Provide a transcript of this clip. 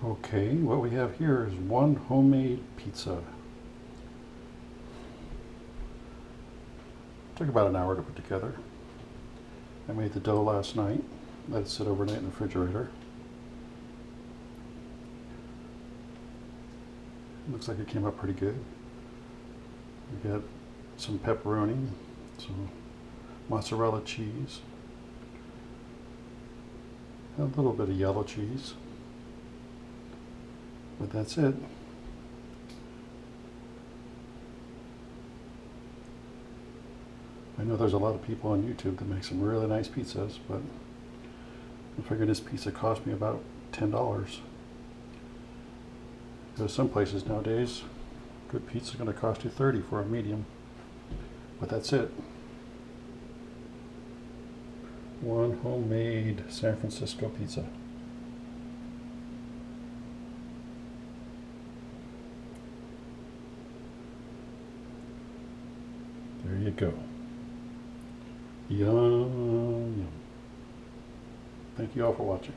Okay, what we have here is one homemade pizza. Took about an hour to put together. I made the dough last night, let it sit overnight in the refrigerator. Looks like it came out pretty good. We got some pepperoni, some mozzarella cheese, a little bit of yellow cheese, but that's it. I know there's a lot of people on YouTube that make some really nice pizzas, but I figured this pizza cost me about $10. Because some places nowadays, good pizza is going to cost you $30 for a medium. But that's it. One homemade San Francisco pizza. There you go. Yum, yum. Thank you all for watching.